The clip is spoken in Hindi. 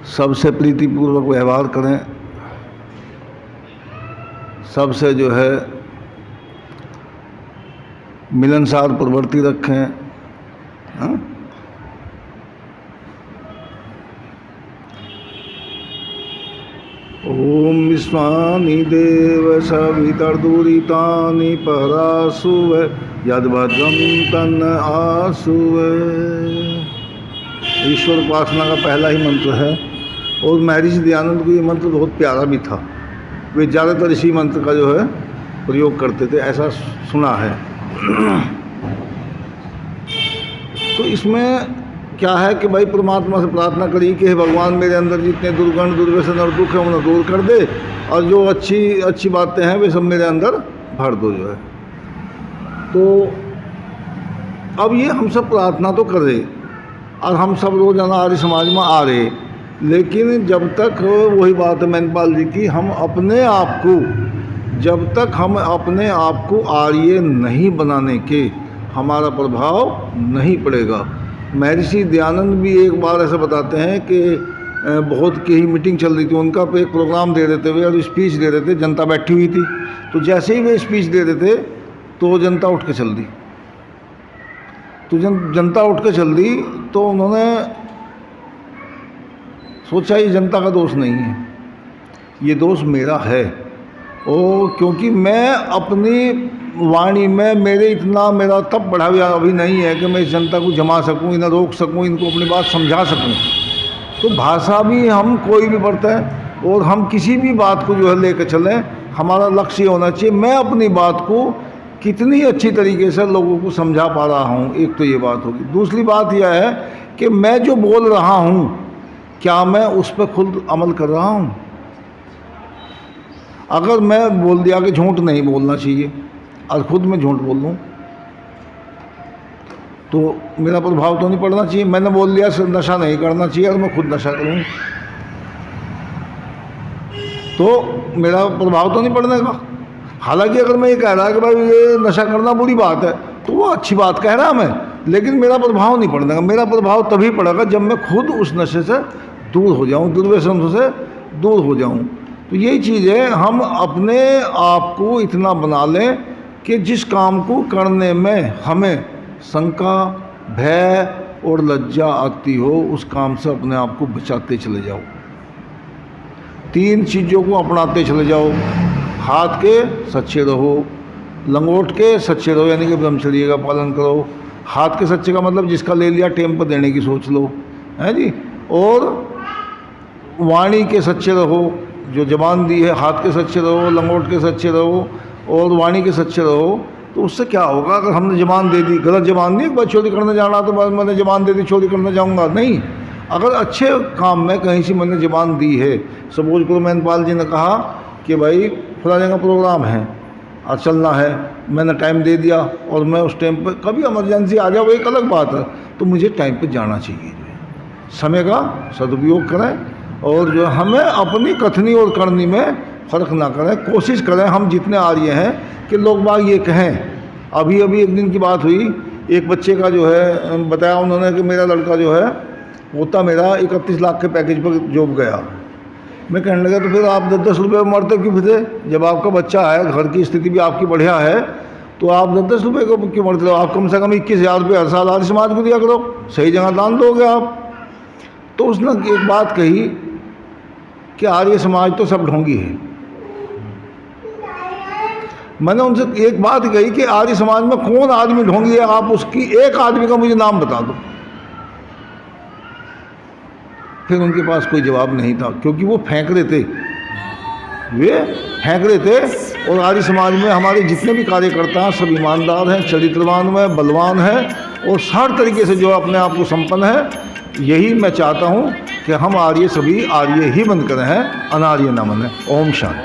सबसे प्रीतिपूर्वक व्यवहार करें, सबसे जो है मिलनसार प्रवृत्ति रखें। हाँ? ओम विश्वानि देव सवितर्दुरितानि परासुव यद्भद्रं तन्न आसुव। ईश्वर उपासना का पहला ही मंत्र है और महर्षि दयानंद को ये मंत्र बहुत प्यारा भी था। वे ज़्यादातर इसी मंत्र का जो है प्रयोग करते थे, ऐसा सुना है। तो इसमें क्या है कि भाई परमात्मा से प्रार्थना करिए कि हे भगवान मेरे अंदर जितने दुर्गुण दुर्व्यसन और दुख है उन्हें दूर कर दे, और जो अच्छी अच्छी बातें हैं वे सब मेरे अंदर भर दो जो है। तो अब ये हम सब प्रार्थना तो कर रहे और हम सब रोजाना आर्य समाज में आ रहे, लेकिन जब तक वही बात है मैनपाल जी की, हम अपने आप को जब तक हम अपने आप को आर्य नहीं बनाने के हमारा प्रभाव नहीं पड़ेगा। महर्षि दयानंद भी एक बार ऐसा बताते हैं कि बहुत की ही मीटिंग चल रही थी, उनका पे एक प्रोग्राम दे रहे थे वे और स्पीच दे रहे थे, जनता बैठी हुई थी। तो जैसे ही वे स्पीच दे रहे थे तो जनता उठ के चल दी। तो जनता उठ के चल दी तो उन्होंने सोचा ये जनता का दोष नहीं है, ये दोष मेरा है। और क्योंकि मैं अपनी वाणी में मेरा तब बढ़ा हुआ अभी नहीं है कि मैं इस जनता को जमा सकूं, इन्हें रोक सकूं, इनको अपनी बात समझा सकूं। तो भाषा भी हम कोई भी पढ़ता है और हम किसी भी बात को जो है लेकर चलें, हमारा लक्ष्य ये होना चाहिए मैं अपनी बात को कितनी अच्छी तरीके से लोगों को समझा पा रहा हूँ। एक तो ये बात होगी। दूसरी बात यह है कि मैं जो बोल रहा हूँ क्या मैं उस पर खुद अमल कर रहा हूँ। अगर मैं बोल दिया कि झूठ नहीं बोलना चाहिए और खुद मैं झूठ बोल लूँ तो मेरा प्रभाव तो नहीं पड़ना चाहिए। मैंने बोल दिया नशा नहीं करना चाहिए और मैं खुद नशा करूँ तो मेरा प्रभाव तो नहीं पड़ने का। हालांकि अगर मैं ये कह रहा कि भाई ये नशा करना बुरी बात है तो वो अच्छी बात कह रहा मैं, लेकिन मेरा प्रभाव नहीं पड़ने का। मेरा प्रभाव तभी पड़ेगा जब मैं खुद उस नशे से दूर हो जाऊँ, दुर्व्यसन से दूर हो जाऊँ। तो यही चीज़ है, हम अपने आप को इतना बना लें कि जिस काम को करने में हमें शंका, भय और लज्जा आती हो उस काम से अपने आप को बचाते चले जाओ। 3 चीज़ों को अपनाते चले जाओ। हाथ के सच्चे रहो, लंगोट के सच्चे रहो यानी कि ब्रह्मचर्य का पालन करो। हाथ के सच्चे का मतलब जिसका ले लिया टेम पर देने की सोच लो, है जी। और वाणी के सच्चे रहो, जो जबान दी है हाथ के सच्चे रहो, लंगोट के सच्चे रहो और वाणी के सच्चे रहो। तो उससे क्या होगा, अगर हमने जबान दे दी, गलत जबान दी, एक बार चोरी करने जाना तो मैंने जबान दे दी चोरी करने जाऊंगा नहीं। अगर अच्छे काम में कहीं से मैंने जबान दी है, सपोज करो मैनपाल जी ने कहा कि भाई फलाने का प्रोग्राम है और चलना है, मैंने टाइम दे दिया और मैं उस टाइम पर कभी इमरजेंसी आ जाए वो एक अलग बात है, तो मुझे टाइम पर जाना चाहिए। समय का सदुपयोग करें और जो हमें अपनी कथनी और करनी में फ़र्क ना करें। कोशिश करें हम जितने आर्य हैं कि लोग बाग ये कहें। अभी एक दिन की बात हुई, एक बच्चे का जो है बताया उन्होंने कि मेरा लड़का जो है पोता मेरा 31 लाख के पैकेज पर जॉब गया। मैं कहने लगा तो फिर आप 10-10 रुपये मरते क्यों फिर? जब आपका बच्चा है, घर की स्थिति भी आपकी बढ़िया है, तो आप 10-10 रुपये को क्यों मरते हो? आप कम से कम 21,000 रुपये हर साल आर्य समाज को दिया करो, सही जगह दान दोगे आप। तो उसने एक बात कही कि आर्य समाज तो सब ढोंगी है। मैंने उनसे एक बात कही कि आर्य समाज में कौन आदमी ढोंगी है, आप उसकी एक आदमी का मुझे नाम बता दो। फिर उनके पास कोई जवाब नहीं था, क्योंकि वो फेंक रहे थे, वे फेंक रहे थे। और आर्य समाज में हमारे जितने भी कार्यकर्ता हैं सब ईमानदार हैं, चरित्रवान हैं, बलवान हैं और हर तरीके से जो अपने आप को संपन्न है। यही मैं चाहता हूँ कि हम आर्य सभी आर्य ही बन कर हैं, अनार्य न बने। ओम शांति।